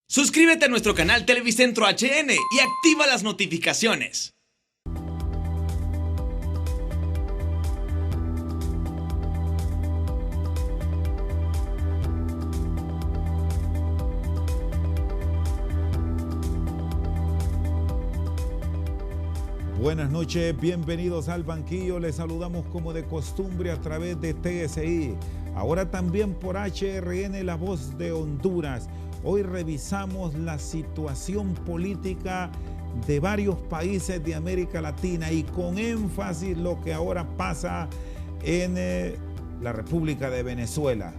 Suscríbete a nuestro canal Televicentro HN y activa las notificaciones. Buenas noches, bienvenidos al banquillo. Les saludamos como de costumbre a través de TSI. Ahora también por HRN, La Voz de Honduras. Hoy revisamos la situación política de varios países de América Latina y con énfasis lo que ahora pasa en la República de Venezuela.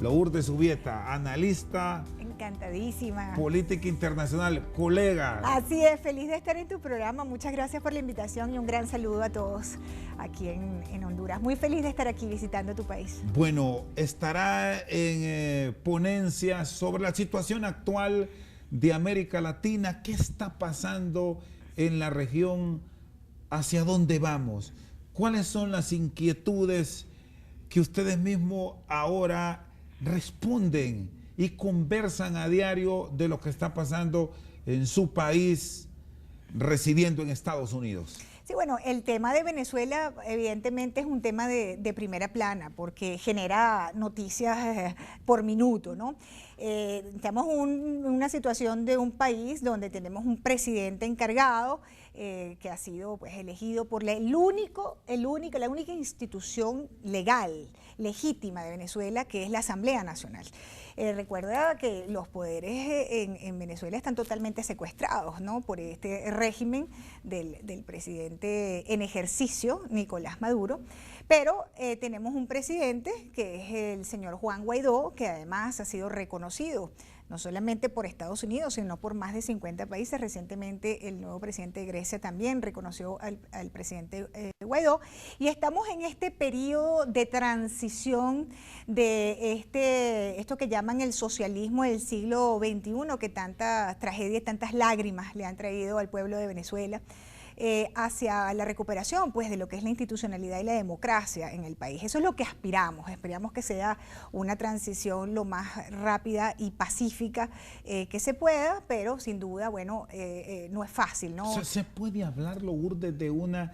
Lourdes Zubieta, analista. Encantadísima. Política internacional, colega. Así es, feliz de estar en tu programa. Muchas gracias por la invitación y un gran saludo a todos aquí en Honduras. Muy feliz de estar aquí visitando tu país. Bueno, estará en ponencia sobre la situación actual de América Latina. ¿Qué está pasando en la región? ¿Hacia dónde vamos? ¿Cuáles son las inquietudes que ustedes mismos ahora responden y conversan a diario de lo que está pasando en su país, residiendo en Estados Unidos? Sí, bueno, el tema de Venezuela evidentemente es un tema de primera plana porque genera noticias por minuto, ¿no? Estamos en una situación de un país donde tenemos un presidente encargado que ha sido pues elegido por la única institución legal, legítima de Venezuela, que es la Asamblea Nacional. Recuerda que los poderes en Venezuela están totalmente secuestrados, ¿no?, por este régimen del presidente en ejercicio, Nicolás Maduro, pero tenemos un presidente que es el señor Juan Guaidó, que además ha sido reconocido no solamente por Estados Unidos, sino por más de 50 países. Recientemente el nuevo presidente de Grecia también reconoció al presidente Guaidó, y estamos en este periodo de transición de esto que llaman el socialismo del siglo XXI, que tantas tragedias, tantas lágrimas le han traído al pueblo de Venezuela, hacia la recuperación pues de lo que es la institucionalidad y la democracia en el país. Eso es lo que esperamos que sea una transición lo más rápida y pacífica que se pueda, pero sin duda, bueno, no es fácil, ¿no? ¿Se puede hablar, Lourdes, de una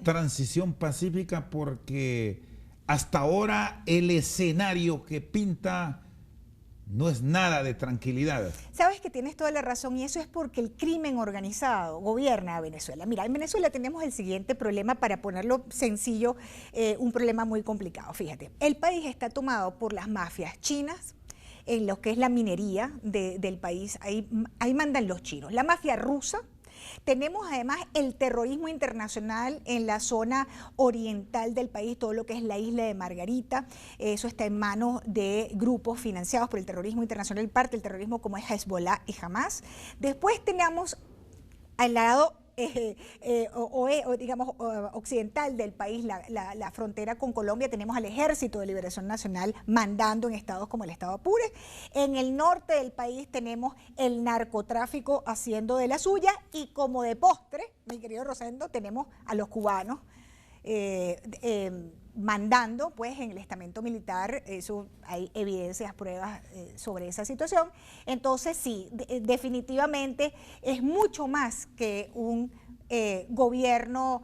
transición pacífica? Porque hasta ahora el escenario que pinta no es nada de tranquilidad. Sabes que tienes toda la razón, y eso es porque el crimen organizado gobierna a Venezuela. Mira, en Venezuela tenemos el siguiente problema, para ponerlo sencillo, un problema muy complicado. Fíjate, el país está tomado por las mafias chinas, en lo que es la minería del país, ahí mandan los chinos. La mafia rusa. Tenemos además el terrorismo internacional en la zona oriental del país, todo lo que es la isla de Margarita. Eso está en manos de grupos financiados por el terrorismo internacional, parte del terrorismo como es Hezbollah y Hamas. Después tenemos al lado digamos occidental del país, la frontera con Colombia, tenemos al Ejército de Liberación Nacional mandando en estados como el estado Apure. En el norte del país tenemos el narcotráfico haciendo de la suya, y como de postre, mi querido Rosendo, tenemos a los cubanos mandando pues en el estamento militar. Eso hay evidencias, pruebas sobre esa situación. Entonces sí, definitivamente es mucho más que un gobierno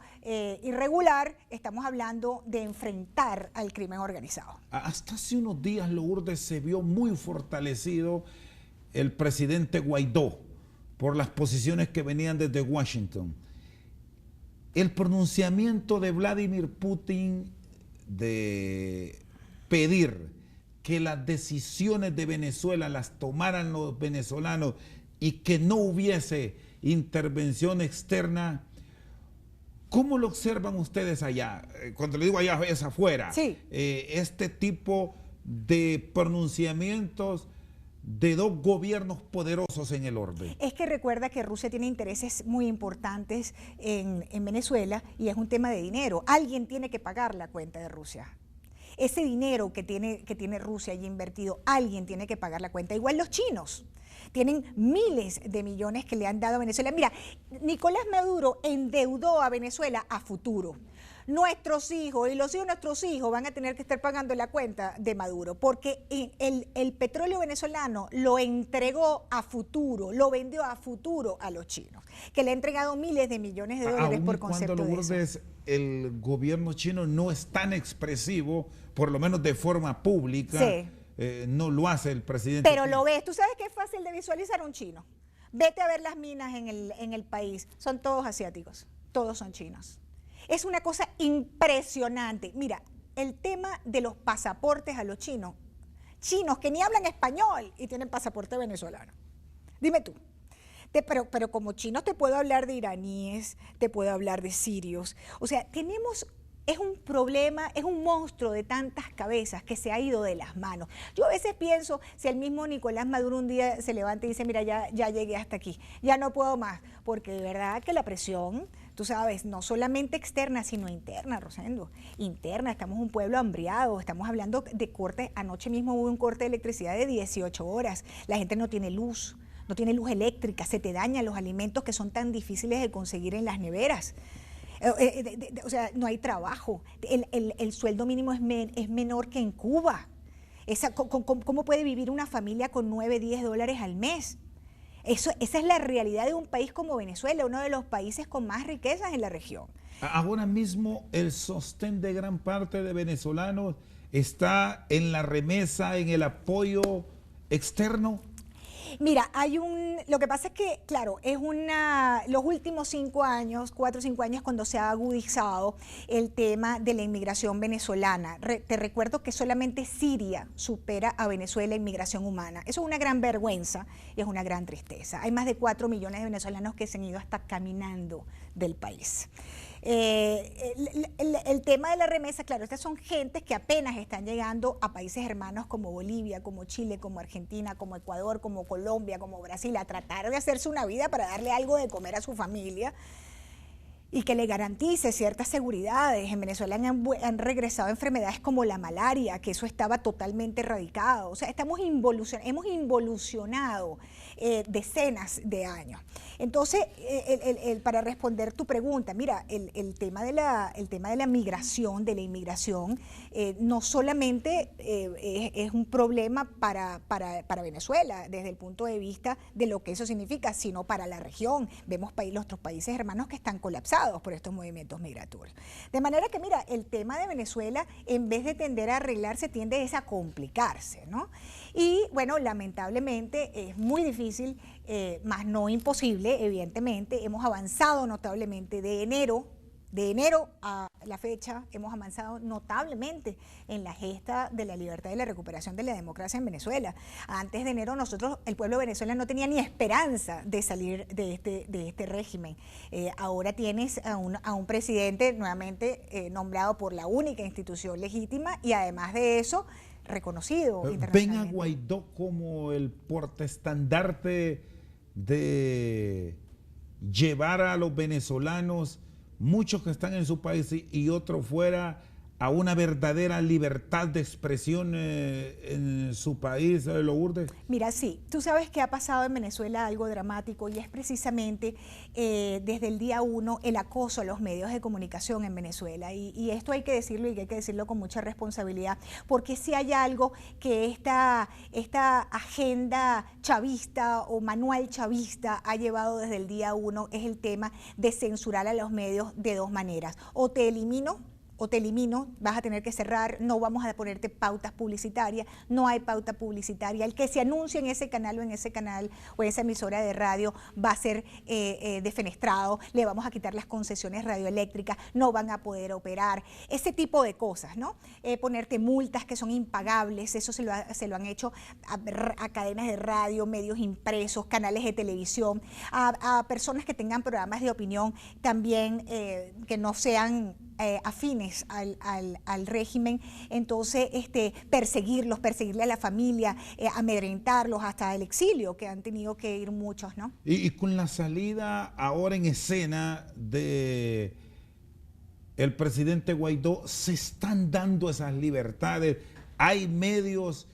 irregular. Estamos hablando de enfrentar al crimen organizado. Hasta hace unos días, Lourdes, se vio muy fortalecido el presidente Guaidó por las posiciones que venían desde Washington. El pronunciamiento de Vladimir Putin de pedir que las decisiones de Venezuela las tomaran los venezolanos y que no hubiese intervención externa, ¿cómo lo observan ustedes allá? Cuando le digo allá, es afuera. Sí. Este tipo de pronunciamientos de dos gobiernos poderosos en el orbe. Es que recuerda que Rusia tiene intereses muy importantes en Venezuela, y es un tema de dinero. Alguien tiene que pagar la cuenta de Rusia. Ese dinero que tiene Rusia allí invertido, alguien tiene que pagar la cuenta. Igual los chinos tienen miles de millones que le han dado a Venezuela. Mira, Nicolás Maduro endeudó a Venezuela a futuro. nuestros hijos y los hijos de nuestros hijos van a tener que estar pagando la cuenta de Maduro, porque el petróleo venezolano lo entregó a futuro, lo vendió a futuro a los chinos, que le han entregado miles de millones de dólares por concepto de eso. Lourdes, el gobierno chino no es tan expresivo, por lo menos de forma pública, sí. No lo hace el presidente Pero chino. lo ves, tú sabes que es fácil de visualizar un chino. Vete a ver las minas en el país, son todos asiáticos, todos son chinos. Es una cosa impresionante. Mira, el tema de los pasaportes a los chinos que ni hablan español y tienen pasaporte venezolano. Dime tú. Pero como chinos te puedo hablar de iraníes, te puedo hablar de sirios. O sea, es un problema, es un monstruo de tantas cabezas que se ha ido de las manos. Yo a veces pienso, si el mismo Nicolás Maduro un día se levanta y dice, mira, ya llegué hasta aquí, ya no puedo más, porque de verdad que la presión, tú sabes, no solamente externa, sino interna, Rosendo, interna, estamos un pueblo hambriado, estamos hablando de corte, anoche mismo hubo un corte de electricidad de 18 horas, la gente no tiene luz eléctrica, se te dañan los alimentos que son tan difíciles de conseguir en las neveras. O sea, no hay trabajo, el sueldo mínimo es menor que en Cuba. ¿Cómo puede vivir una familia con 9, 10 dólares al mes? Esa es la realidad de un país como Venezuela, uno de los países con más riquezas en la región. Ahora mismo el sostén de gran parte de venezolanos está en la remesa, en el apoyo externo. Mira, lo que pasa es que, claro, los últimos 5 años, 4 o 5 años, cuando se ha agudizado el tema de la inmigración venezolana. Te recuerdo que solamente Siria supera a Venezuela en inmigración humana. Eso es una gran vergüenza y es una gran tristeza. Hay más de 4 millones de venezolanos que se han ido hasta caminando del país. El tema de la remesa, claro, estas son gentes que apenas están llegando a países hermanos como Bolivia, como Chile, como Argentina, como Ecuador, como Colombia, como Brasil, a tratar de hacerse una vida para darle algo de comer a su familia y que le garantice ciertas seguridades. En Venezuela han regresado enfermedades como la malaria, que eso estaba totalmente erradicado. O sea, hemos involucionado decenas de años. Entonces, para responder tu pregunta, mira, el tema de la migración, de la inmigración, no solamente es un problema para Venezuela, desde el punto de vista de lo que eso significa, sino para la región. Vemos nuestros países hermanos que están colapsados por estos movimientos migratorios. De manera que, mira, el tema de Venezuela, en vez de tender a arreglarse, tiende a complicarse, ¿no? Y, bueno, lamentablemente es muy difícil, más no imposible, evidentemente. Hemos avanzado notablemente de enero a la fecha, hemos avanzado notablemente en la gesta de la libertad y la recuperación de la democracia en Venezuela. Antes de enero nosotros, el pueblo de Venezuela no tenía ni esperanza de salir de este régimen. Ahora tienes a un presidente nuevamente nombrado por la única institución legítima y además de eso reconocido internacionalmente. ¿Ven a Guaidó como el portaestandarte de llevar a los venezolanos, muchos que están en su país y otros fuera, a una verdadera libertad de expresión en su país, Lourdes? Mira, sí, tú sabes que ha pasado en Venezuela algo dramático y es precisamente desde el día 1 el acoso a los medios de comunicación en Venezuela y esto hay que decirlo y hay que decirlo con mucha responsabilidad, porque si hay algo que esta agenda chavista o manual chavista ha llevado desde el día 1 es el tema de censurar a los medios de dos maneras: o te elimino, vas a tener que cerrar, no vamos a ponerte pautas publicitarias, no hay pauta publicitaria, el que se anuncie en ese canal o en ese canal o en esa emisora de radio va a ser defenestrado, le vamos a quitar las concesiones radioeléctricas, no van a poder operar, ese tipo de cosas, ¿no? Ponerte multas que son impagables, eso se lo han hecho a cadenas de radio, medios impresos, canales de televisión, a personas que tengan programas de opinión también que no sean afines al régimen. Entonces perseguirle a la familia, amedrentarlos hasta el exilio, que han tenido que ir muchos, ¿no? Y con la salida ahora en escena de el presidente Guaidó, ¿se están dando esas libertades? ¿Hay medios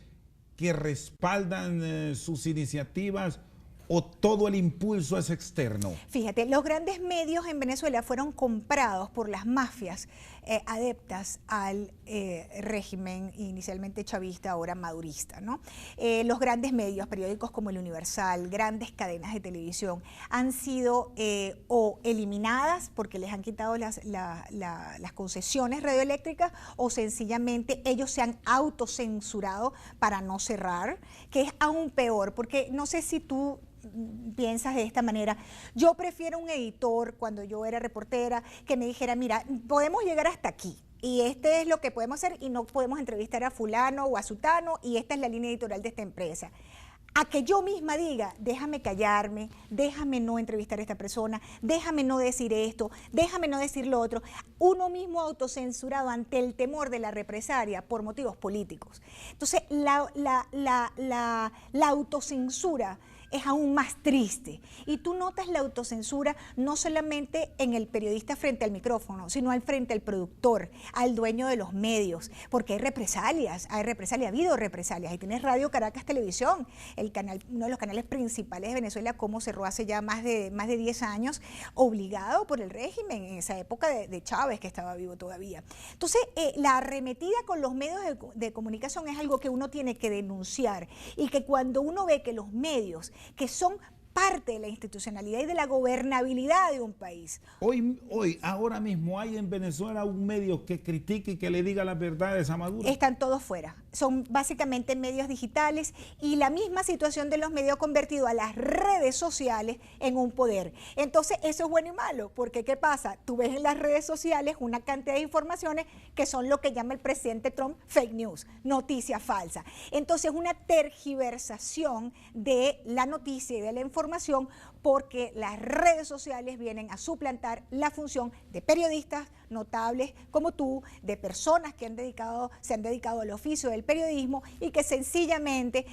que respaldan sus iniciativas o todo el impulso es externo? Fíjate, los grandes medios en Venezuela fueron comprados por las mafias adeptas al régimen inicialmente chavista, ahora madurista, ¿no? Los grandes medios, periódicos como El Universal, grandes cadenas de televisión, han sido o eliminadas porque les han quitado las concesiones radioeléctricas, o sencillamente ellos se han autocensurado para no cerrar, que es aún peor, porque no sé si tú piensas de esta manera. Yo prefiero un editor, cuando yo era reportera, que me dijera, mira, podemos llegar hasta aquí y este es lo que podemos hacer y no podemos entrevistar a fulano o a sutano y esta es la línea editorial de esta empresa. A que yo misma diga, déjame callarme, déjame no entrevistar a esta persona, déjame no decir esto, déjame no decir lo otro. Uno mismo autocensurado ante el temor de la represalia por motivos políticos. Entonces, la autocensura es aún más triste. Y tú notas la autocensura no solamente en el periodista frente al micrófono, sino al frente al productor, al dueño de los medios, porque hay represalias, ha habido represalias. Ahí tienes Radio Caracas Televisión, uno de los canales principales de Venezuela, como cerró hace ya más de 10 años, obligado por el régimen, en esa época de Chávez, que estaba vivo todavía. Entonces, la arremetida con los medios de comunicación es algo que uno tiene que denunciar, y que cuando uno ve que los medios, que son parte de la institucionalidad y de la gobernabilidad de un país. Ahora mismo hay en Venezuela un medio que critique y que le diga las verdades a Maduro. Están todos fuera. Son básicamente medios digitales, y la misma situación de los medios ha convertido a las redes sociales en un poder. Entonces, eso es bueno y malo, porque ¿qué pasa? Tú ves en las redes sociales una cantidad de informaciones que son lo que llama el presidente Trump fake news, noticias falsas. Entonces, una tergiversación de la noticia y de la información, porque las redes sociales vienen a suplantar la función de periodistas notables como tú, de personas que se han dedicado al oficio del periodismo y que sencillamente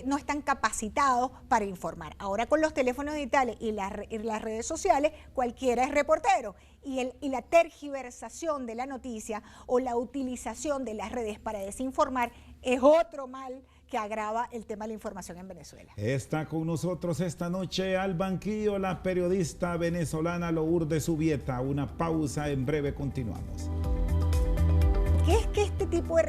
no están capacitados para informar. Ahora, con los teléfonos digitales y las redes sociales, cualquiera es reportero. Y la tergiversación de la noticia o la utilización de las redes para desinformar es otro mal que agrava el tema de la información en Venezuela. Está con nosotros esta noche al banquillo la periodista venezolana Lourdes Zubieta. Una pausa, en breve continuamos. Es que este tipo de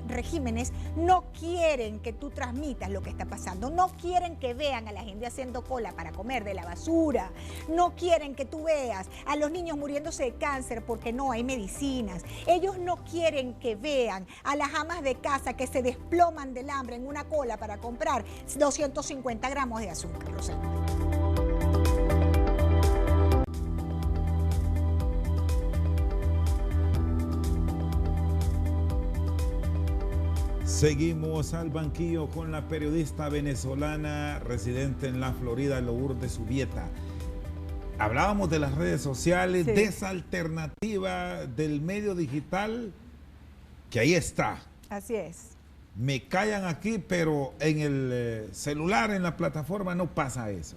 regímenes no quieren que tú transmitas lo que está pasando, no quieren que vean a la gente haciendo cola para comer de la basura, no quieren que tú veas a los niños muriéndose de cáncer porque no hay medicinas. Ellos no quieren que vean a las amas de casa que se desploman del hambre en una cola para comprar 250 gramos de azúcar. O sea, Seguimos al banquillo con la periodista venezolana residente en la Florida, Lourdes Zubieta. Hablábamos de las redes sociales, sí, de esa alternativa del medio digital, que ahí está. Así es. Me callan aquí, pero en el celular, en la plataforma, no pasa eso.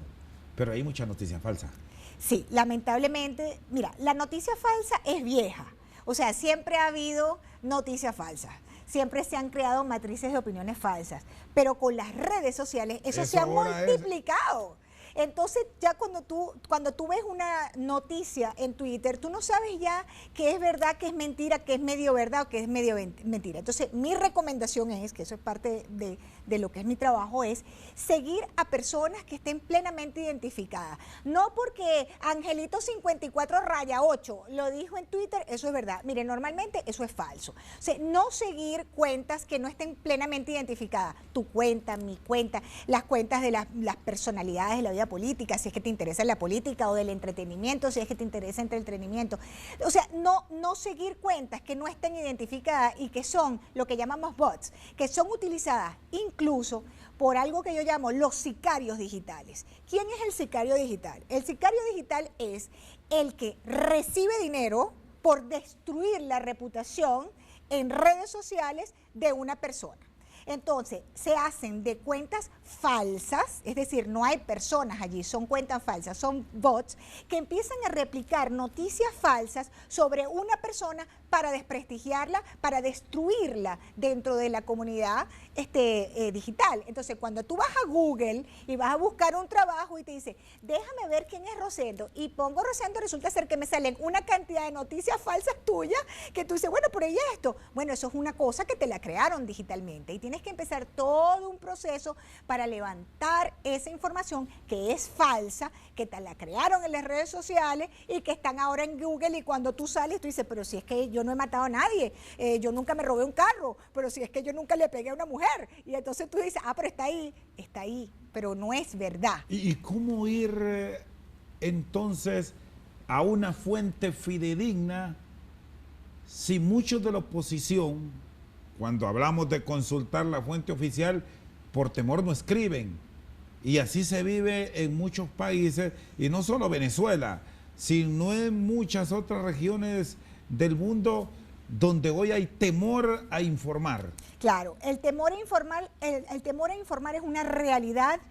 Pero hay mucha noticia falsa. Sí, lamentablemente, mira, la noticia falsa es vieja. O sea, siempre ha habido noticias falsas. Siempre se han creado matrices de opiniones falsas, pero con las redes sociales eso se ha multiplicado. Entonces, ya cuando tú ves una noticia en Twitter, tú no sabes ya qué es verdad, qué es mentira, qué es medio verdad o qué es medio mentira. Entonces, mi recomendación es, que eso es parte de lo que es mi trabajo, es seguir a personas que estén plenamente identificadas. No porque Angelito 54-8 lo dijo en Twitter, eso es verdad. Mire, normalmente eso es falso. O sea, no seguir cuentas que no estén plenamente identificadas. Tu cuenta, mi cuenta, las cuentas de las personalidades de la vida política, si es que te interesa la política, o del entretenimiento, si es que te interesa el entretenimiento. O sea, no seguir cuentas que no estén identificadas y que son lo que llamamos bots, que son utilizadas incluso por algo que yo llamo los sicarios digitales. ¿Quién es el sicario digital? El sicario digital es el que recibe dinero por destruir la reputación en redes sociales de una persona. Entonces, se hacen de cuentas falsas, es decir, no hay personas allí, son cuentas falsas, son bots que empiezan a replicar noticias falsas sobre una persona para desprestigiarla, para destruirla dentro de la comunidad digital. Entonces, cuando tú vas a Google y vas a buscar un trabajo y te dice, déjame ver quién es Rosendo, y pongo Rosendo, resulta ser que me salen una cantidad de noticias falsas tuyas que tú dices, bueno, pero ¿y esto? Bueno, eso es una cosa que te la crearon digitalmente y tienes que empezar todo un proceso para levantar esa información que es falsa, que te la crearon en las redes sociales y que están ahora en Google, y cuando tú sales tú dices, pero si es que yo no he matado a nadie, yo nunca me robé un carro, pero si es que yo nunca le pegué a una mujer, y entonces tú dices, pero está ahí, pero no es verdad. ¿Y cómo ir entonces a una fuente fidedigna si muchos de la oposición, cuando hablamos de consultar la fuente oficial, por temor no escriben? Y así se vive en muchos países, y no solo Venezuela, sino en muchas otras regiones del mundo donde hoy hay temor a informar. Claro, el temor a informar, el temor a informar es una realidad,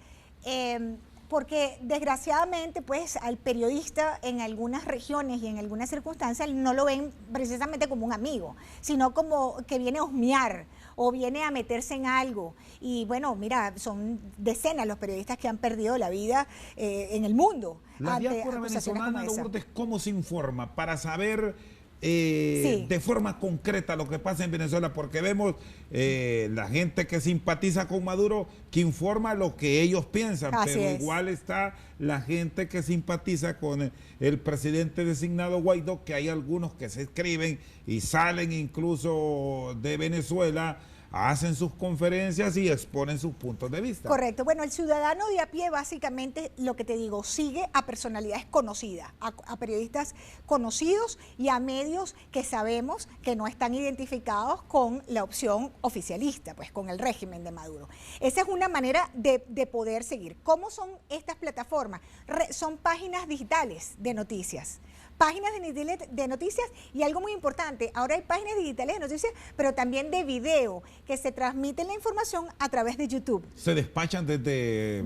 porque desgraciadamente pues al periodista en algunas regiones y en algunas circunstancias no lo ven precisamente como un amigo, sino como que viene a husmear o viene a meterse en algo. Y bueno, mira, son decenas los periodistas que han perdido la vida en el mundo. La diáspora venezolana, Lourdes, ¿cómo se informa para saber de forma concreta lo que pasa en Venezuela? Porque vemos la gente que simpatiza con Maduro, que informa lo que ellos piensan, pero igual está la gente que simpatiza con el presidente designado Guaidó, que hay algunos que se escriben y salen incluso de Venezuela, hacen sus conferencias y exponen sus puntos de vista. Correcto. Bueno, el ciudadano de a pie básicamente, lo que te digo, sigue a personalidades conocidas, a periodistas conocidos y a medios que sabemos que no están identificados con la opción oficialista, pues con el régimen de Maduro. Esa es una manera de poder seguir. ¿Cómo son estas plataformas? Son páginas digitales de noticias. Páginas de noticias, y algo muy importante, ahora hay páginas digitales de noticias, pero también de video, que se transmiten la información a través de YouTube. Se despachan desde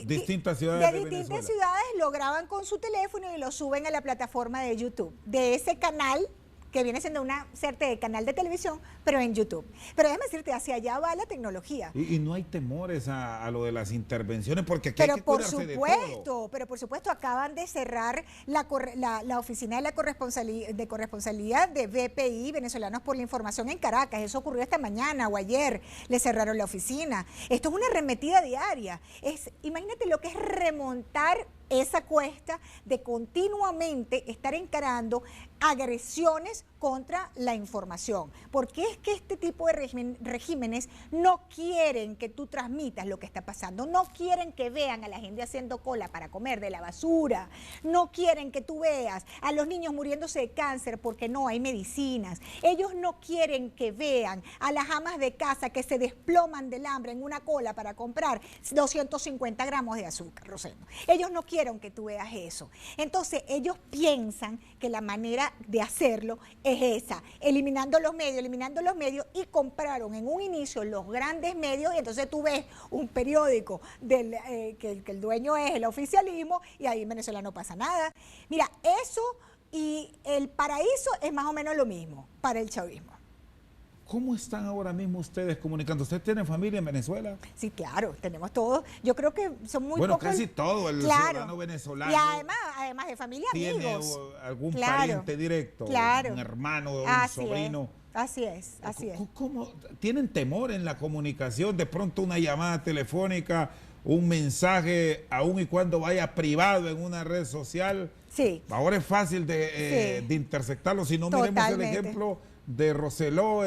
distintas ciudades de Venezuela. Distintas ciudades lo graban con su teléfono y lo suben a la plataforma de YouTube, de ese canal que viene siendo una suerte de canal de televisión, pero en YouTube. Pero déjame decirte, hacia allá va la tecnología. Y no hay temores a lo de las intervenciones, porque aquí hay que cuidarse de todo. Pero por supuesto, acaban de cerrar la oficina de la corresponsalía de BPI, Venezolanos por la Información, en Caracas. Eso ocurrió esta mañana o ayer, le cerraron la oficina. Esto es una arremetida diaria. Imagínate lo que es remontar esa cuesta de continuamente estar encarando agresiones contra la información. Porque es que este tipo de regímenes no quieren que tú transmitas lo que está pasando, no quieren que vean a la gente haciendo cola para comer de la basura, no quieren que tú veas a los niños muriéndose de cáncer porque no hay medicinas, ellos no quieren que vean a las amas de casa que se desploman del hambre en una cola para comprar 250 gramos de azúcar, Rosendo. Ellos no quieren que tú veas eso. Entonces ellos piensan que la manera de hacerlo es esa, eliminando los medios, y compraron en un inicio los grandes medios, y entonces tú ves un periódico que el dueño es el oficialismo, y ahí en Venezuela no pasa nada. Mira, eso y el paraíso es más o menos lo mismo para el chavismo. ¿Cómo están ahora mismo ustedes comunicando? ¿Ustedes tienen familia en Venezuela? Sí, claro, tenemos todos. Yo creo que son muy pocos. Bueno, casi todo el ciudadano venezolano. Y además de familia, amigos. ¿Tiene algún pariente directo? Un hermano, un sobrino. Así es. ¿Cómo? ¿Tienen temor en la comunicación? De pronto una llamada telefónica, un mensaje, aun y cuando vaya privado en una red social. Sí. Ahora es fácil de interceptarlo. Si no, miremos el ejemplo de Roseló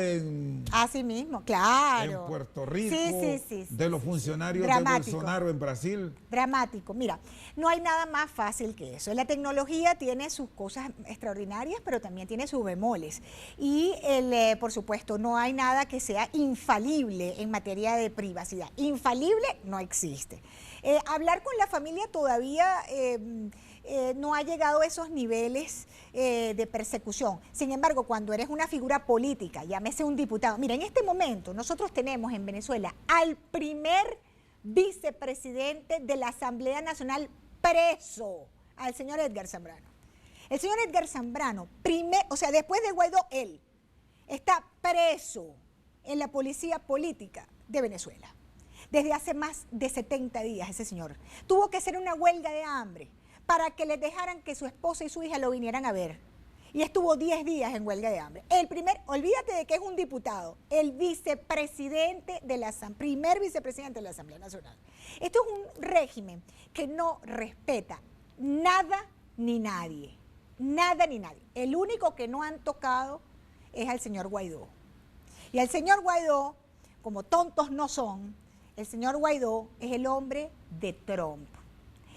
así mismo, claro, en Puerto Rico, sí, de los funcionarios de Bolsonaro en Brasil. Dramático. Mira, no hay nada más fácil que eso. La tecnología tiene sus cosas extraordinarias, pero también tiene sus bemoles. Y, por supuesto, no hay nada que sea infalible en materia de privacidad. Infalible no existe. Hablar con la familia todavía no ha llegado a esos niveles de persecución. Sin embargo, cuando eres una figura política, llámese un diputado, mira, en este momento nosotros tenemos en Venezuela al primer vicepresidente de la Asamblea Nacional preso, al señor Edgar Zambrano. El señor Edgar Zambrano, después de Guaidó, él está preso en la policía política de Venezuela. Desde hace más de 70 días ese señor tuvo que hacer una huelga de hambre para que les dejaran que su esposa y su hija lo vinieran a ver. Y estuvo 10 días en huelga de hambre. Olvídate de que es un diputado, el vicepresidente de la primer vicepresidente de la Asamblea Nacional. Esto es un régimen que no respeta nada ni nadie. Nada ni nadie. El único que no han tocado es al señor Guaidó. Y al señor Guaidó, como tontos no son, el señor Guaidó es el hombre de Trump.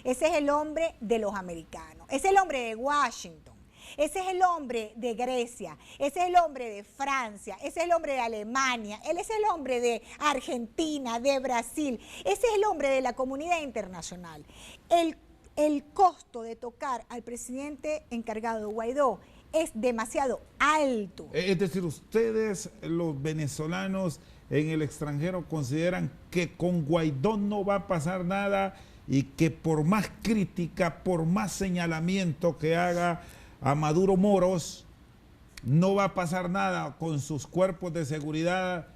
Ese es el hombre de los americanos. Ese es el hombre de Washington. Ese es el hombre de Grecia, ese es el hombre de Francia, ese es el hombre de Alemania, él es el hombre de Argentina, de Brasil, ese es el hombre de la comunidad internacional. El costo de tocar al presidente encargado Guaidó es demasiado alto. Es decir, ustedes, los venezolanos en el extranjero, consideran que con Guaidó no va a pasar nada y que por más crítica, por más señalamiento que haga a Maduro Moros, no va a pasar nada con sus cuerpos de seguridad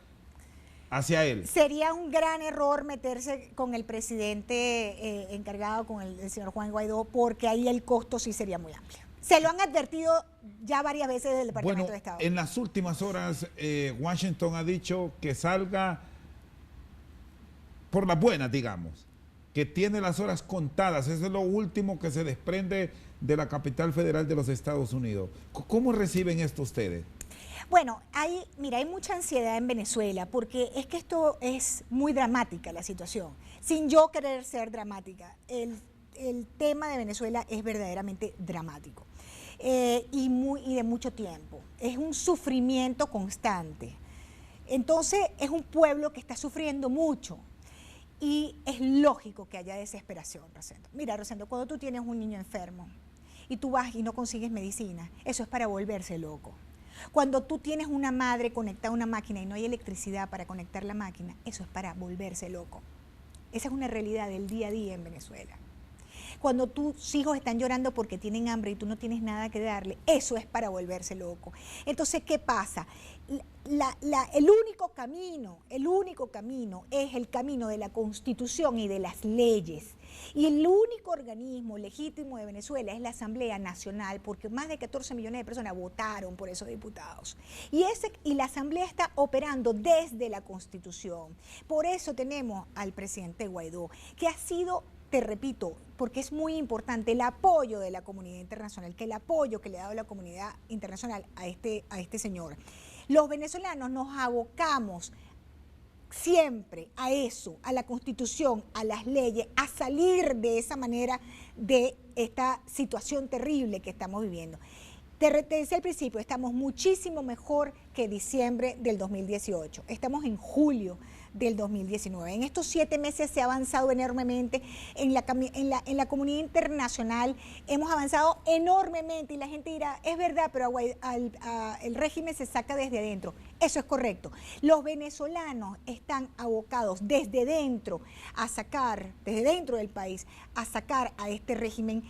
hacia él. Sería un gran error meterse con el presidente encargado, con el señor Juan Guaidó, porque ahí el costo sí sería muy amplio. Se lo han advertido ya varias veces desde el Departamento de Estado. En las últimas horas, Washington ha dicho que salga por las buenas, digamos, que tiene las horas contadas. Eso es lo último que se desprende de la capital federal de los Estados Unidos. ¿Cómo reciben esto ustedes? Bueno, hay mucha ansiedad en Venezuela, porque es que esto es muy dramática la situación, sin yo querer ser dramática. El tema de Venezuela es verdaderamente dramático y de mucho tiempo. Es un sufrimiento constante. Entonces, es un pueblo que está sufriendo mucho. Y es lógico que haya desesperación, Rosendo. Mira, Rosendo, cuando tú tienes un niño enfermo y tú vas y no consigues medicina, eso es para volverse loco. Cuando tú tienes una madre conectada a una máquina y no hay electricidad para conectar la máquina, eso es para volverse loco. Esa es una realidad del día a día en Venezuela. Cuando tus hijos están llorando porque tienen hambre y tú no tienes nada que darle, eso es para volverse loco. Entonces, ¿qué pasa? El único camino es el camino de la Constitución y de las leyes. Y el único organismo legítimo de Venezuela es la Asamblea Nacional, porque más de 14 millones de personas votaron por esos diputados. Y la Asamblea está operando desde la Constitución. Por eso tenemos al presidente Guaidó, que ha sido, te repito, porque es muy importante el apoyo de la comunidad internacional, que el apoyo que le ha dado la comunidad internacional a este señor. Los venezolanos nos abocamos siempre a eso, a la Constitución, a las leyes, a salir de esa manera de esta situación terrible que estamos viviendo. Te decía al principio, estamos muchísimo mejor que diciembre del 2018. Estamos en julio del 2019. En estos 7 meses se ha avanzado enormemente en la comunidad internacional. Hemos avanzado enormemente y la gente dirá, es verdad, pero el régimen se saca desde adentro. Eso es correcto. Los venezolanos están abocados desde dentro desde dentro del país, a sacar a este régimen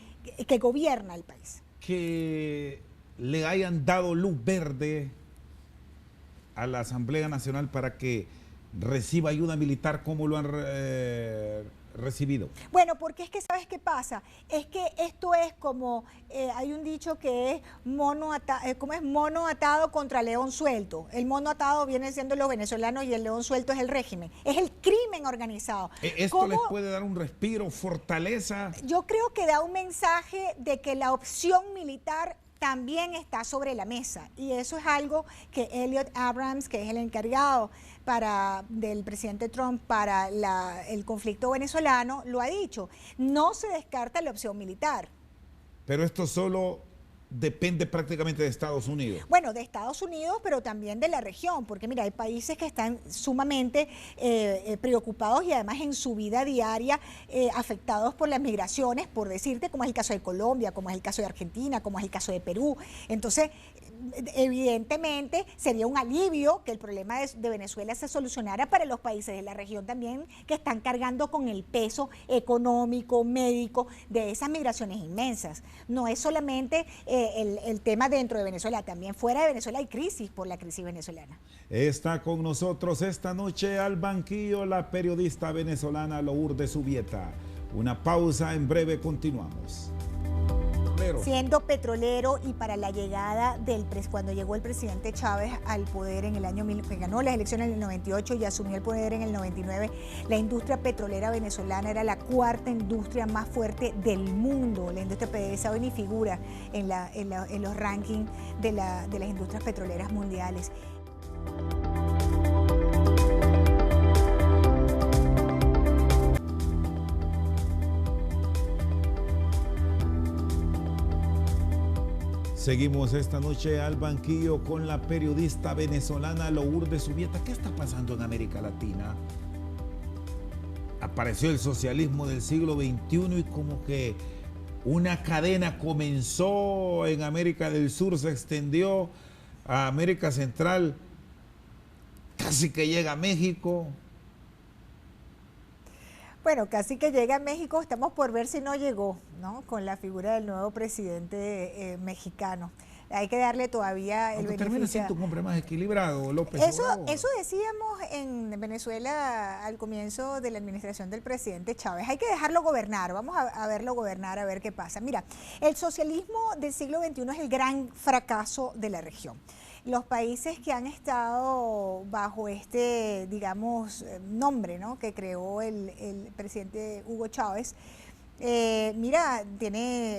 que gobierna el país. Que le hayan dado luz verde a la Asamblea Nacional para que reciba ayuda militar, ¿cómo lo han recibido? Bueno, porque es que ¿sabes qué pasa? Es que esto es como, hay un dicho que es mono atado contra león suelto. El mono atado viene siendo los venezolanos y el león suelto es el régimen. Es el crimen organizado. ¿Esto les puede dar un respiro, fortaleza? Yo creo que da un mensaje de que la opción militar también está sobre la mesa, y eso es algo que Elliot Abrams, que es el encargado del presidente Trump para el conflicto venezolano, lo ha dicho. No se descarta la opción militar. Pero esto solo depende prácticamente de Estados Unidos. Bueno, de Estados Unidos, pero también de la región, porque mira, hay países que están sumamente preocupados y además en su vida diaria afectados por las migraciones, por decirte, como es el caso de Colombia, como es el caso de Argentina, como es el caso de Perú. Entonces, evidentemente sería un alivio que el problema de Venezuela se solucionara para los países de la región también que están cargando con el peso económico, médico de esas migraciones inmensas. No es solamente el tema dentro de Venezuela, también fuera de Venezuela hay crisis por la crisis venezolana. Está con nosotros esta noche al banquillo la periodista venezolana Lourdes Subieta. Una pausa, en breve continuamos. Siendo petrolero y para la llegada cuando llegó el presidente Chávez al poder en el año que ganó las elecciones en el 98 y asumió el poder en el 99, la industria petrolera venezolana era la cuarta industria más fuerte del mundo. La industria PDVSA hoy ni figura en los rankings de las industrias petroleras mundiales. Seguimos esta noche al banquillo con la periodista venezolana Lourdes Subieta. ¿Qué está pasando en América Latina? Apareció el socialismo del siglo XXI y como que una cadena comenzó en América del Sur, se extendió a América Central, casi que llega a México. Bueno, casi que llega a México, estamos por ver si no llegó, ¿no? Con la figura del nuevo presidente mexicano. Hay que darle todavía el beneficio. Termina siendo un hombre más equilibrado, López Obrador. Eso decíamos en Venezuela al comienzo de la administración del presidente Chávez. Hay que dejarlo gobernar, vamos a verlo gobernar, a ver qué pasa. Mira, el socialismo del siglo XXI es el gran fracaso de la región. Los países que han estado bajo este, digamos, nombre, ¿no?, que creó el presidente Hugo Chávez, mira,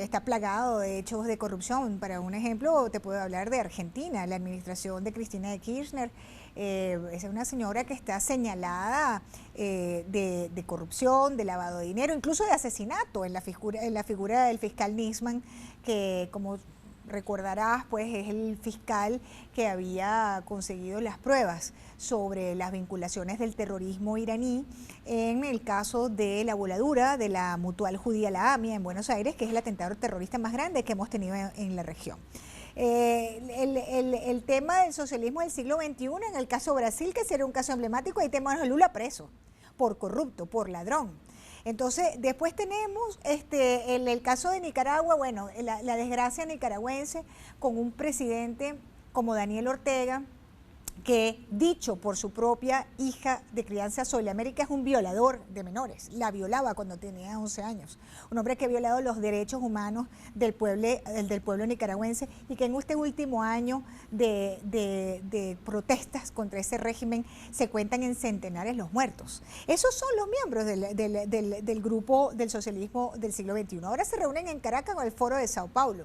está plagado de hechos de corrupción. Para un ejemplo, te puedo hablar de Argentina, la administración de Cristina de Kirchner. Es una señora que está señalada de corrupción, de lavado de dinero, incluso de asesinato en la figura del fiscal Nisman, que como recordarás, pues es el fiscal que había conseguido las pruebas sobre las vinculaciones del terrorismo iraní en el caso de la voladura de la Mutual Judía La AMIA en Buenos Aires, que es el atentado terrorista más grande que hemos tenido en la región. El tema del socialismo del siglo XXI, en el caso Brasil, que sería un caso emblemático, ahí tenemos a Lula preso por corrupto, por ladrón. Entonces, después tenemos el caso de Nicaragua, bueno, la desgracia nicaragüense con un presidente como Daniel Ortega, que dicho por su propia hija de crianza América es un violador de menores, la violaba cuando tenía 11 años, un hombre que ha violado los derechos humanos del pueblo nicaragüense y que en este último año de protestas contra ese régimen se cuentan en centenares los muertos. Esos son los miembros del grupo del socialismo del siglo XXI. Ahora se reúnen en Caracas con el Foro de Sao Paulo.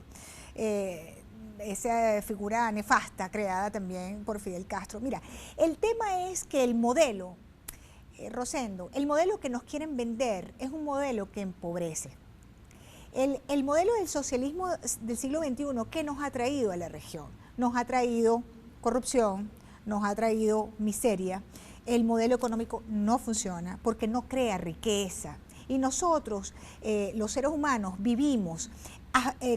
Esa figura nefasta creada también por Fidel Castro. Mira, el tema es que el modelo, Rosendo, el modelo que nos quieren vender es un modelo que empobrece. El modelo del socialismo del siglo XXI, ¿qué nos ha traído a la región? Nos ha traído corrupción, nos ha traído miseria. El modelo económico no funciona porque no crea riqueza. Y nosotros, los seres humanos, vivimos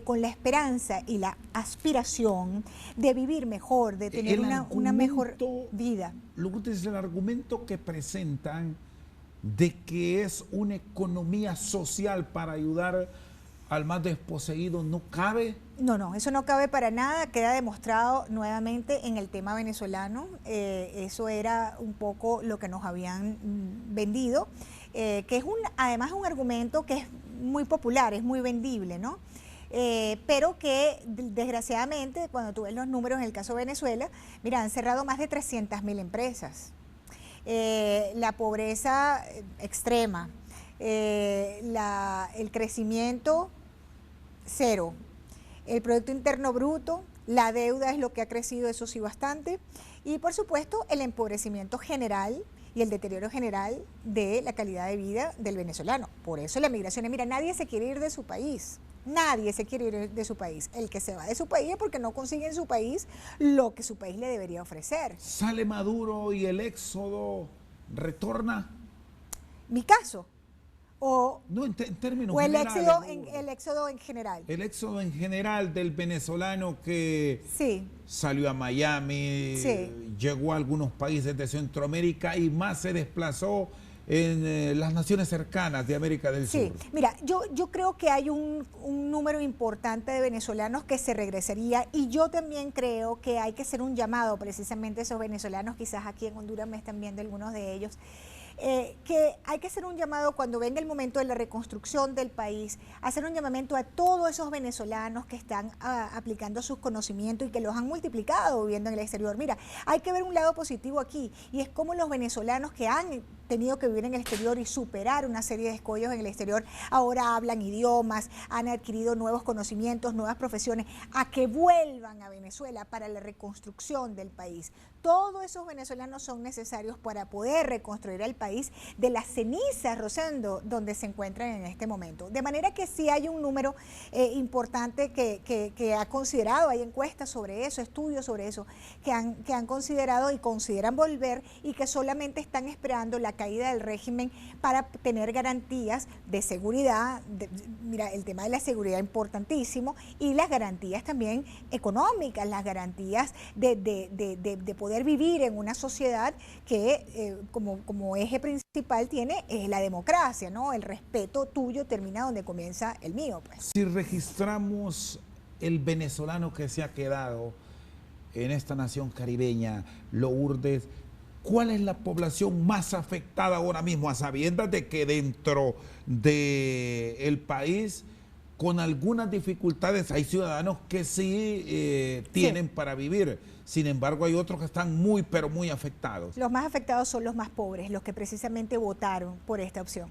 con la esperanza y la aspiración de vivir mejor, de tener una mejor vida. Lourdes, el argumento que presentan de que es una economía social para ayudar al más desposeído no cabe. No, eso no cabe para nada, queda demostrado nuevamente en el tema venezolano. Eso era un poco lo que nos habían vendido, que es además un argumento que es muy popular, es muy vendible, ¿no? Pero que desgraciadamente, cuando tú ves los números en el caso de Venezuela, mira, han cerrado más de 300.000 empresas. La pobreza extrema, el crecimiento cero, el Producto Interno Bruto, la deuda es lo que ha crecido, eso sí, bastante, y por supuesto el empobrecimiento general y el deterioro general de la calidad de vida del venezolano. Por eso la migración, mira, nadie se quiere ir de su país. Nadie se quiere ir de su país. El que se va de su país es porque no consigue en su país lo que su país le debería ofrecer. ¿Sale Maduro y el éxodo retorna? Mi caso, o, No, en términos o generales. el éxodo en general. El éxodo en general del venezolano que Sí. salió a Miami, Sí. llegó a algunos países de Centroamérica y más se desplazó en las naciones cercanas de América del Sí, Sur. mira, yo creo que hay un número importante de venezolanos que se regresaría, y yo también creo que hay que hacer un llamado precisamente a esos venezolanos, quizás aquí en Honduras me están viendo algunos de ellos, que hay que hacer un llamado cuando venga el momento de la reconstrucción del país, hacer un llamamiento a todos esos venezolanos que están aplicando sus conocimientos y que los han multiplicado viviendo en el exterior. Mira, hay que ver un lado positivo aquí, y es como los venezolanos que han tenido que vivir en el exterior y superar una serie de escollos en el exterior, ahora hablan idiomas, han adquirido nuevos conocimientos, nuevas profesiones, a que vuelvan a Venezuela para la reconstrucción del país. Todos esos venezolanos son necesarios para poder reconstruir el país de las cenizas, Rosendo, donde se encuentran en este momento. De manera que sí hay un número importante que ha considerado, hay encuestas sobre eso, estudios sobre eso, que han considerado y consideran volver, y que solamente están esperando la caída del régimen para tener garantías de seguridad. Mira, el tema de la seguridad es importantísimo, y las garantías también económicas, las garantías de poder vivir en una sociedad que como eje principal tiene la democracia, ¿no? El respeto tuyo termina donde comienza el mío, pues. Si registramos el venezolano que se ha quedado en esta nación caribeña, Lourdes, ¿cuál es la población más afectada ahora mismo, a sabiendas de que dentro del país, con algunas dificultades, hay ciudadanos que sí tienen para vivir? Sin embargo, hay otros que están muy, pero muy afectados. Los más afectados son los más pobres, los que precisamente votaron por esta opción.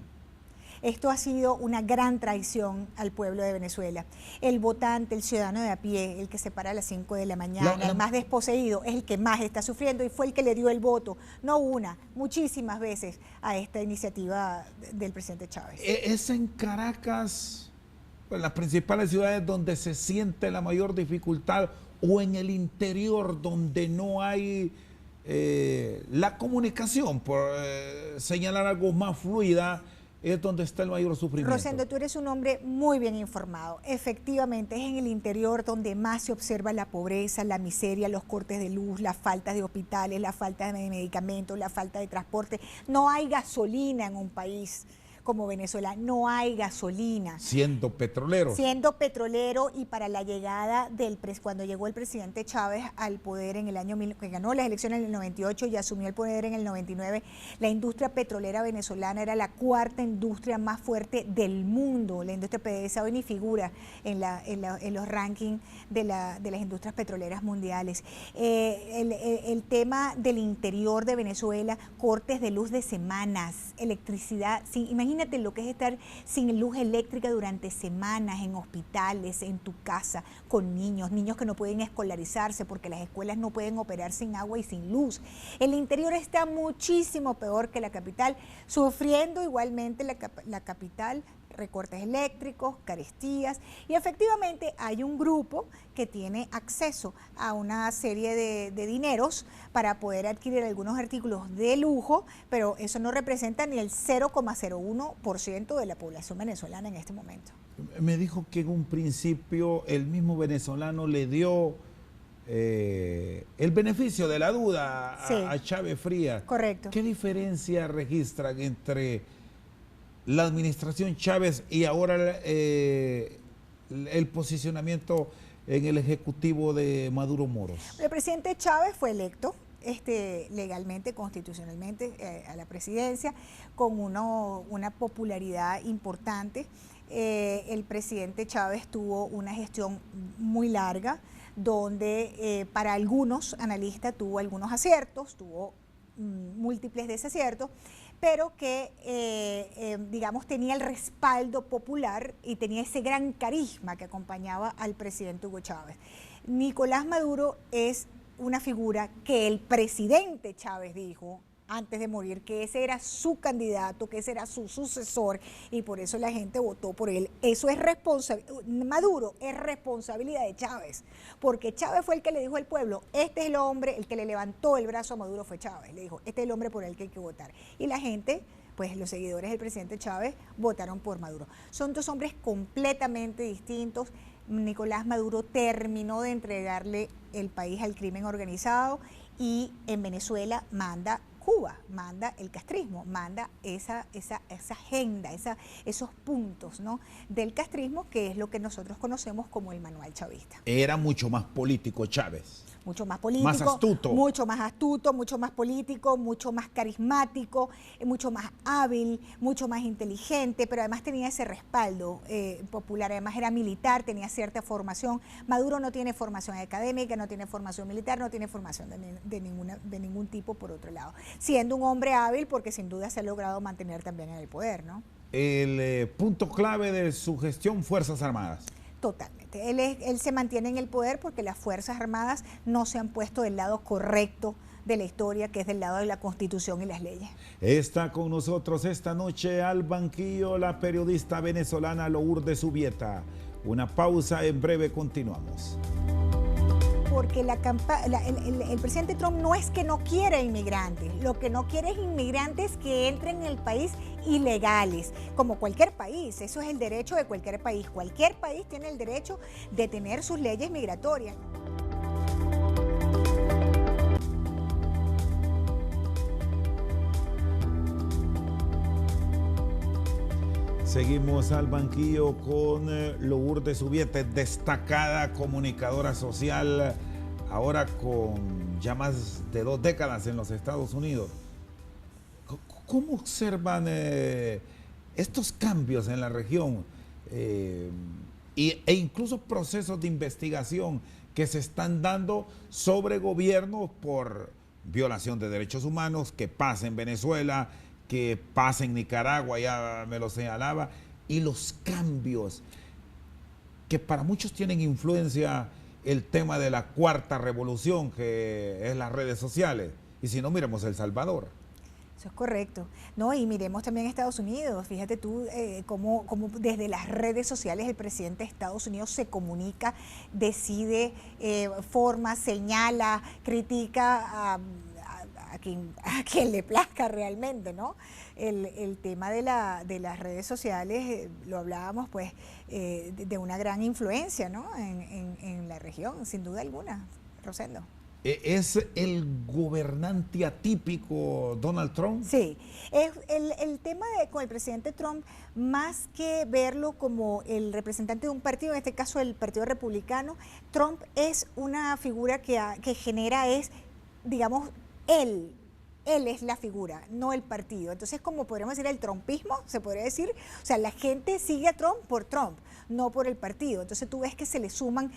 Esto ha sido una gran traición al pueblo de Venezuela. El votante, el ciudadano de a pie, el que se para a las 5 de la mañana, el más desposeído, es el que más está sufriendo, y fue el que le dio el voto, no una, muchísimas veces, a esta iniciativa del presidente Chávez. Es en Caracas, en las principales ciudades, donde se siente la mayor dificultad, o en el interior donde no hay la comunicación, por señalar algo más fluida, es donde está el mayor sufrimiento. Rosendo, tú eres un hombre muy bien informado. Efectivamente, es en el interior donde más se observa la pobreza, la miseria, los cortes de luz, la falta de hospitales, la falta de medicamentos, la falta de transporte. No hay gasolina en un país como Venezuela, no hay gasolina. Siendo petrolero. Siendo petrolero, y para la llegada cuando llegó el presidente Chávez al poder en el año, que ganó las elecciones en el 98 y asumió el poder en el 99, la industria petrolera venezolana era la cuarta industria más fuerte del mundo. La industria PDVSA hoy ni figura en los rankings de las industrias petroleras mundiales. El tema del interior de Venezuela, cortes de luz de semanas, electricidad, imagínate lo que es estar sin luz eléctrica durante semanas en hospitales, en tu casa, con niños que no pueden escolarizarse porque las escuelas no pueden operar sin agua y sin luz. El interior está muchísimo peor que la capital, sufriendo igualmente la capital recortes eléctricos, carestías, y efectivamente hay un grupo que tiene acceso a una serie de dineros para poder adquirir algunos artículos de lujo, pero eso no representa ni el 0,01% de la población venezolana en este momento. Me dijo que en un principio el mismo venezolano le dio el beneficio de la duda a Chávez Frías. Correcto. ¿Qué diferencia registran entre la administración Chávez y ahora el posicionamiento en el ejecutivo de Maduro Moros? El presidente Chávez fue electo legalmente, constitucionalmente, a la presidencia, con una popularidad importante. El presidente Chávez tuvo una gestión muy larga, donde para algunos analistas tuvo algunos aciertos, tuvo múltiples desaciertos, pero que, digamos, tenía el respaldo popular y tenía ese gran carisma que acompañaba al presidente Hugo Chávez. Nicolás Maduro es una figura que el presidente Chávez dijo antes de morir que ese era su candidato, que ese era su sucesor, y por eso la gente votó por él. Eso es Maduro es responsabilidad de Chávez, porque Chávez fue el que le dijo al pueblo, este es el hombre, el que le levantó el brazo a Maduro fue Chávez, le dijo, este es el hombre por el que hay que votar. Y la gente pues los seguidores del presidente Chávez votaron por Maduro. Son dos hombres completamente distintos. Nicolás Maduro terminó de entregarle el país al crimen organizado y en Venezuela manda Cuba, manda el castrismo, manda esa agenda, esos puntos, ¿no?, del castrismo, que es lo que nosotros conocemos como el manual chavista. Era mucho más político Chávez. Mucho más político, más astuto. mucho más astuto, mucho más político, mucho más carismático, mucho más hábil, mucho más inteligente, pero además tenía ese respaldo popular, además era militar, tenía cierta formación. Maduro no tiene formación académica, no tiene formación militar, no tiene formación de ningún tipo por otro lado, siendo un hombre hábil porque sin duda se ha logrado mantener también en el poder, ¿no? El punto clave de su gestión, Fuerzas Armadas. Totalmente. Él se mantiene en el poder porque las Fuerzas Armadas no se han puesto del lado correcto de la historia, que es del lado de la Constitución y las leyes. Está con nosotros esta noche al banquillo la periodista venezolana Lourdes Subieta. Una pausa, en breve continuamos. Porque el presidente Trump no es que no quiera inmigrantes, lo que no quiere es inmigrantes que entren en el país ilegales, como cualquier país. Eso es el derecho de cualquier país. Cualquier país tiene el derecho de tener sus leyes migratorias. Seguimos al banquillo con Lourdes Subieta, destacada comunicadora social, ahora con ya más de 2 décadas en los Estados Unidos. ¿Cómo observan estos cambios en la región e incluso procesos de investigación que se están dando sobre gobiernos por violación de derechos humanos, que pasa en Venezuela, que pasa en Nicaragua, ya me lo señalaba, y los cambios que para muchos tienen influencia el tema de la cuarta revolución, que es las redes sociales? Y si no, miremos El Salvador. Eso es correcto. No, y miremos también Estados Unidos. Fíjate tú cómo desde las redes sociales el presidente de Estados Unidos se comunica, decide, forma, señala, critica a quien le plazca realmente, ¿no? El tema de las redes sociales, lo hablábamos, pues, de una gran influencia, ¿no?, en la región, sin duda alguna, Rosendo. ¿Es el gobernante atípico Donald Trump? Sí, el tema con el presidente Trump, más que verlo como el representante de un partido, en este caso el Partido Republicano, Trump es una figura que genera, digamos, él es la figura, no el partido. Entonces, como podríamos decir, el trumpismo, se podría decir, o sea, la gente sigue a Trump por Trump, no por el partido. Entonces tú ves que se le suman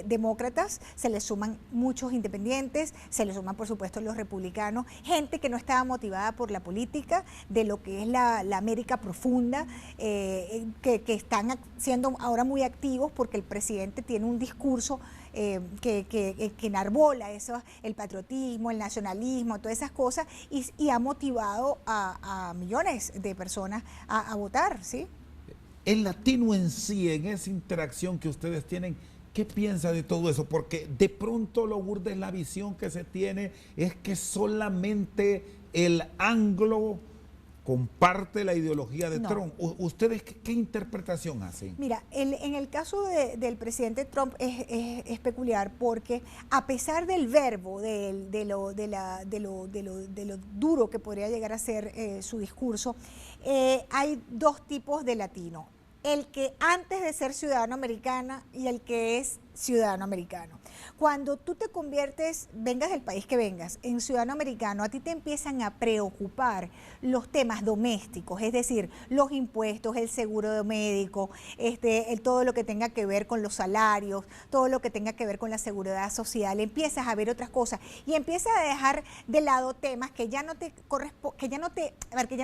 demócratas, se le suman muchos independientes, se le suman, por supuesto, los republicanos, gente que no estaba motivada por la política, de lo que es la América profunda, que están siendo ahora muy activos porque el presidente tiene un discurso que enarbola eso, el patriotismo, el nacionalismo, todas esas cosas, y ha motivado a millones de personas a votar, ¿sí? El latino en sí, en esa interacción que ustedes tienen, ¿qué piensa de todo eso? Porque de pronto, Lourdes, la visión que se tiene es que solamente el anglo comparte la ideología de Trump. ¿Ustedes qué interpretación hacen? Mira, en el caso del presidente Trump es peculiar porque a pesar del verbo, de lo duro que podría llegar a ser su discurso, hay dos tipos de latino. El que antes de ser ciudadano americano y el que es ciudadano americano. Cuando tú te conviertes, vengas del país que vengas, en ciudadano americano, a ti te empiezan a preocupar los temas domésticos, es decir, los impuestos, el seguro médico, todo lo que tenga que ver con los salarios, todo lo que tenga que ver con la seguridad social. Empiezas a ver otras cosas y empiezas a dejar de lado temas que ya no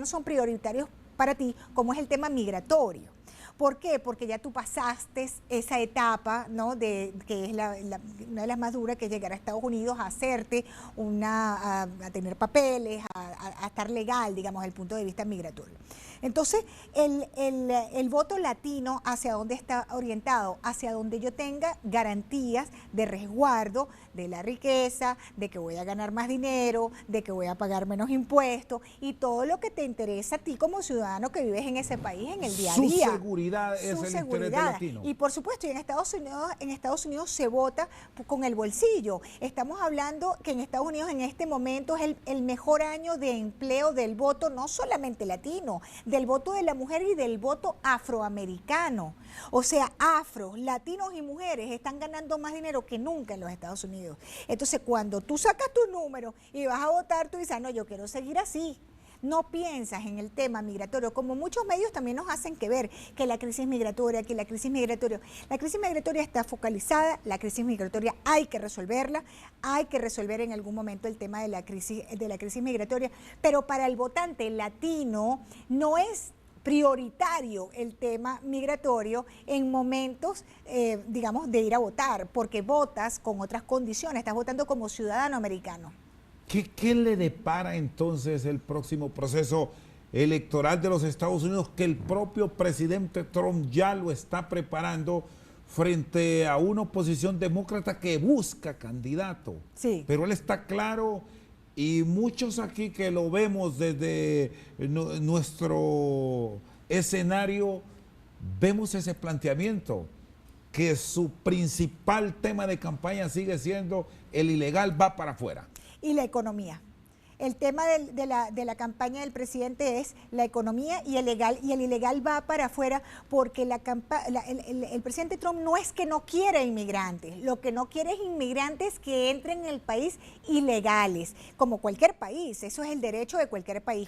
son prioritarios para ti, como es el tema migratorio. ¿Por qué? Porque ya tú pasaste esa etapa, ¿no?, que es una de las más duras, que es llegar a Estados Unidos a hacerte a tener papeles, a estar legal, digamos, desde el punto de vista migratorio. Entonces, el voto latino, ¿hacia dónde está orientado? Hacia donde yo tenga garantías de resguardo de la riqueza, de que voy a ganar más dinero, de que voy a pagar menos impuestos y todo lo que te interesa a ti como ciudadano que vives en ese país en el día a día. Su seguridad es el interés del latino. Y por supuesto, y en Estados Unidos se vota con el bolsillo. Estamos hablando que en Estados Unidos en este momento es el mejor año de empleo del voto, no solamente latino, del voto de la mujer y del voto afroamericano. O sea, afros, latinos y mujeres están ganando más dinero que nunca en los Estados Unidos. Entonces, cuando tú sacas tus números y vas a votar, tú dices, no, yo quiero seguir así. No piensas en el tema migratorio, como muchos medios también nos hacen que ver que la crisis migratoria, la crisis migratoria está focalizada, la crisis migratoria hay que resolverla, hay que resolver en algún momento el tema de la crisis migratoria, pero para el votante latino no es prioritario el tema migratorio en momentos, digamos, de ir a votar, porque votas con otras condiciones, estás votando como ciudadano americano. ¿Qué le depara entonces el próximo proceso electoral de los Estados Unidos que el propio presidente Trump ya lo está preparando frente a una oposición demócrata que busca candidato? Sí. Pero él está claro y muchos aquí que lo vemos desde nuestro escenario, vemos ese planteamiento, que su principal tema de campaña sigue siendo el ilegal va para afuera. Y la economía. El tema de la campaña del presidente es la economía y el ilegal va para afuera porque el presidente Trump no es que no quiera inmigrantes, lo que no quiere es inmigrantes que entren en el país ilegales, como cualquier país, eso es el derecho de cualquier país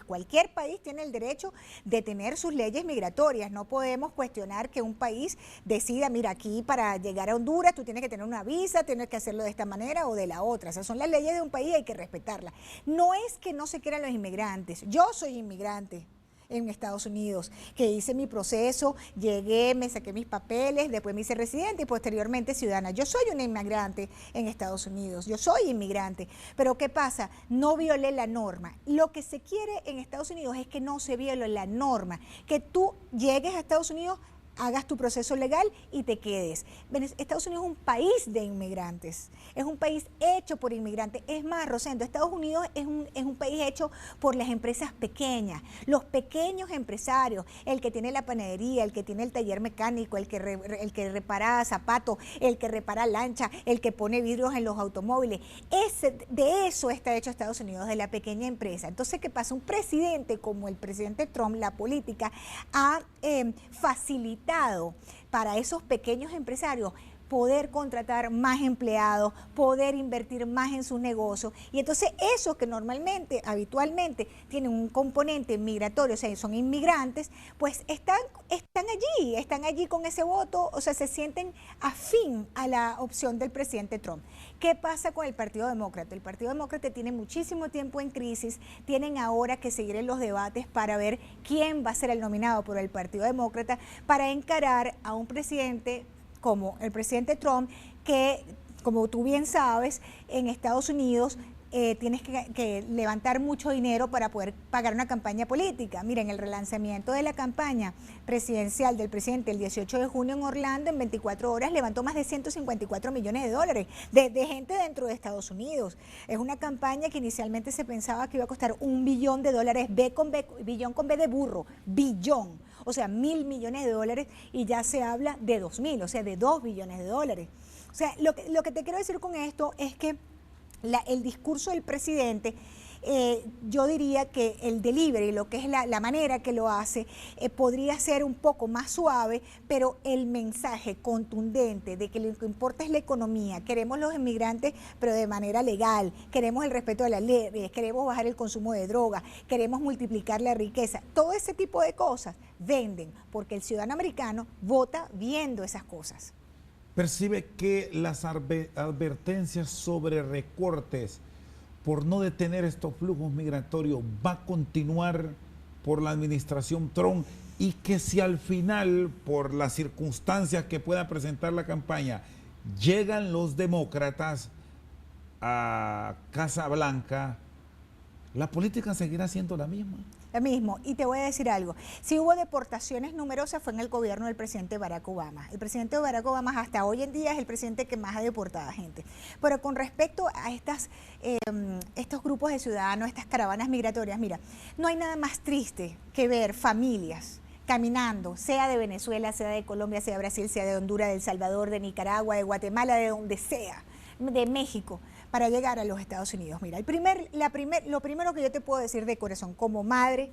tiene el derecho de tener sus leyes migratorias, no podemos cuestionar que un país decida, mira, aquí para llegar a Honduras tú tienes que tener una visa, tienes que hacerlo de esta manera o de la otra, esas son las leyes de un país y hay que respetarlas. No es que no se quieran los inmigrantes. Yo soy inmigrante en Estados Unidos, que hice mi proceso, llegué, me saqué mis papeles, después me hice residente y posteriormente ciudadana. Yo soy una inmigrante en Estados Unidos, yo soy inmigrante. Pero ¿qué pasa? No violé la norma. Lo que se quiere en Estados Unidos es que no se viole la norma, que tú llegues a Estados Unidos, hagas tu proceso legal y te quedes. Estados Unidos es un país de inmigrantes, es un país hecho por inmigrantes. Es más, Rosendo, Estados Unidos es un país hecho por las empresas pequeñas, los pequeños empresarios, el que tiene la panadería, el que tiene el taller mecánico, el que repara zapatos, el que repara lancha, el que pone vidrios en los automóviles. De eso está hecho Estados Unidos, de la pequeña empresa. Entonces, ¿qué pasa? Un presidente como el presidente Trump, la política ha facilitado para esos pequeños empresarios poder contratar más empleados, poder invertir más en sus negocios. Y entonces esos que normalmente, habitualmente, tienen un componente migratorio, o sea, son inmigrantes, pues están allí con ese voto, o sea, se sienten afín a la opción del presidente Trump. ¿Qué pasa con el Partido Demócrata? El Partido Demócrata tiene muchísimo tiempo en crisis, tienen ahora que seguir en los debates para ver quién va a ser el nominado por el Partido Demócrata para encarar a un presidente como el presidente Trump, que, como tú bien sabes, en Estados Unidos tienes que levantar mucho dinero para poder pagar una campaña política. Miren, el relanzamiento de la campaña presidencial del presidente el 18 de junio en Orlando, en 24 horas, levantó más de 154 millones de dólares de gente dentro de Estados Unidos. Es una campaña que inicialmente se pensaba que iba a costar $1 billón, billón con B de burro, billón. O sea, $1.000 millones y ya se habla de 2.000, o sea, de $2 billones. O sea, lo que te quiero decir con esto es que el discurso del presidente, yo diría que el delivery, lo que es la manera que lo hace, podría ser un poco más suave, pero el mensaje contundente de que lo que importa es la economía, queremos los inmigrantes pero de manera legal, queremos el respeto de las leyes, queremos bajar el consumo de drogas, queremos multiplicar la riqueza, todo ese tipo de cosas venden, porque el ciudadano americano vota viendo esas cosas. Percibe que las advertencias sobre recortes por no detener estos flujos migratorios va a continuar por la administración Trump y que si al final, por las circunstancias que pueda presentar la campaña, llegan los demócratas a Casa Blanca, la política seguirá siendo la misma. Lo mismo. Y te voy a decir algo. Si hubo deportaciones numerosas fue en el gobierno del presidente Barack Obama. El presidente Barack Obama hasta hoy en día es el presidente que más ha deportado a gente. Pero con respecto a estos grupos de ciudadanos, estas caravanas migratorias, mira, no hay nada más triste que ver familias caminando, sea de Venezuela, sea de Colombia, sea de Brasil, sea de Honduras, de El Salvador, de Nicaragua, de Guatemala, de donde sea, de México, para llegar a los Estados Unidos. Mira, lo primero que yo te puedo decir de corazón, como madre,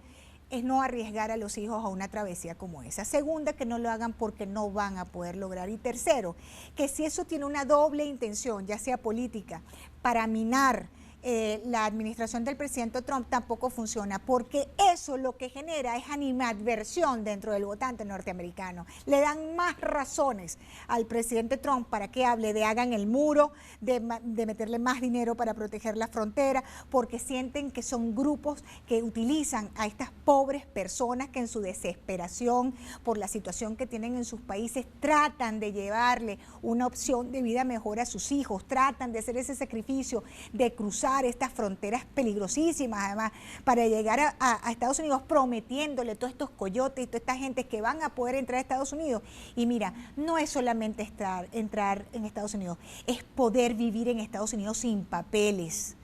es no arriesgar a los hijos a una travesía como esa. Segunda, que no lo hagan porque no van a poder lograr. Y tercero, que si eso tiene una doble intención, ya sea política, para minar la administración del presidente Trump, tampoco funciona, porque eso lo que genera es animadversión dentro del votante norteamericano. Le dan más razones al presidente Trump para que hable de hagan el muro, de meterle más dinero para proteger la frontera, porque sienten que son grupos que utilizan a estas pobres personas que en su desesperación por la situación que tienen en sus países tratan de llevarle una opción de vida mejor a sus hijos, tratan de hacer ese sacrificio de cruzar estas fronteras peligrosísimas, además, para llegar a Estados Unidos, prometiéndole todos estos coyotes y toda esta gente que van a poder entrar a Estados Unidos. Y mira, no es solamente entrar en Estados Unidos, es poder vivir en Estados Unidos sin papeles.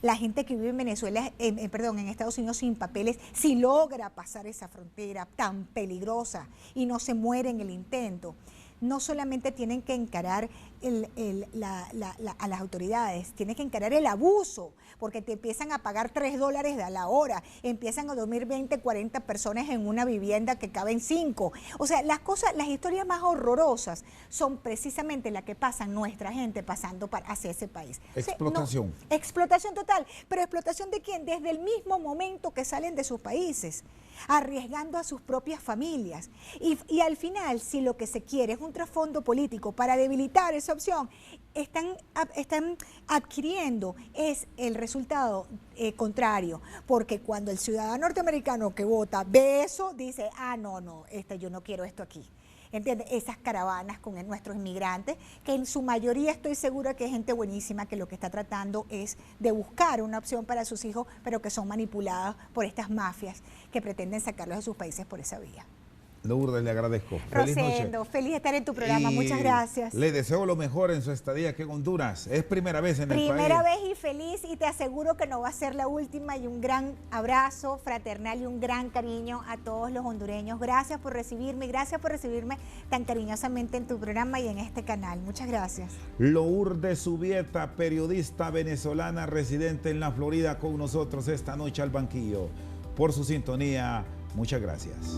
La gente que vive en Venezuela, en Estados Unidos sin papeles, si logra pasar esa frontera tan peligrosa y no se muere en el intento, no solamente tienen que encarar a las autoridades, tienen que encarar el abuso, porque te empiezan a pagar $3 a la hora, empiezan a dormir 20, 40 personas en una vivienda que caben 5. O sea, las historias más horrorosas son precisamente las que pasan nuestra gente pasando hacia ese país. Explotación. O sea, no, explotación total, pero explotación ¿de quién? Desde el mismo momento que salen de sus países, arriesgando a sus propias familias. Y al final, si lo que se quiere es un trasfondo político para debilitar esa opción, están adquiriendo es el resultado contrario, porque cuando el ciudadano norteamericano que vota ve eso, dice, no, yo no quiero esto aquí. ¿Entiendes? Esas caravanas con nuestros inmigrantes, que en su mayoría estoy segura que es gente buenísima, que lo que está tratando es de buscar una opción para sus hijos, pero que son manipuladas por estas mafias que pretenden sacarlos de sus países por esa vía. Lourdes, le agradezco. Feliz Rosendo, noche. feliz de estar en tu programa, muchas gracias. Le deseo lo mejor en su estadía aquí en Honduras. Es primera vez en el país. Primera vez y feliz, y te aseguro que no va a ser la última, y un gran abrazo fraternal y un gran cariño a todos los hondureños. Gracias por recibirme tan cariñosamente en tu programa y en este canal. Muchas gracias. Lourdes Zubieta, periodista venezolana residente en la Florida, con nosotros esta noche al banquillo. Por su sintonía, muchas gracias.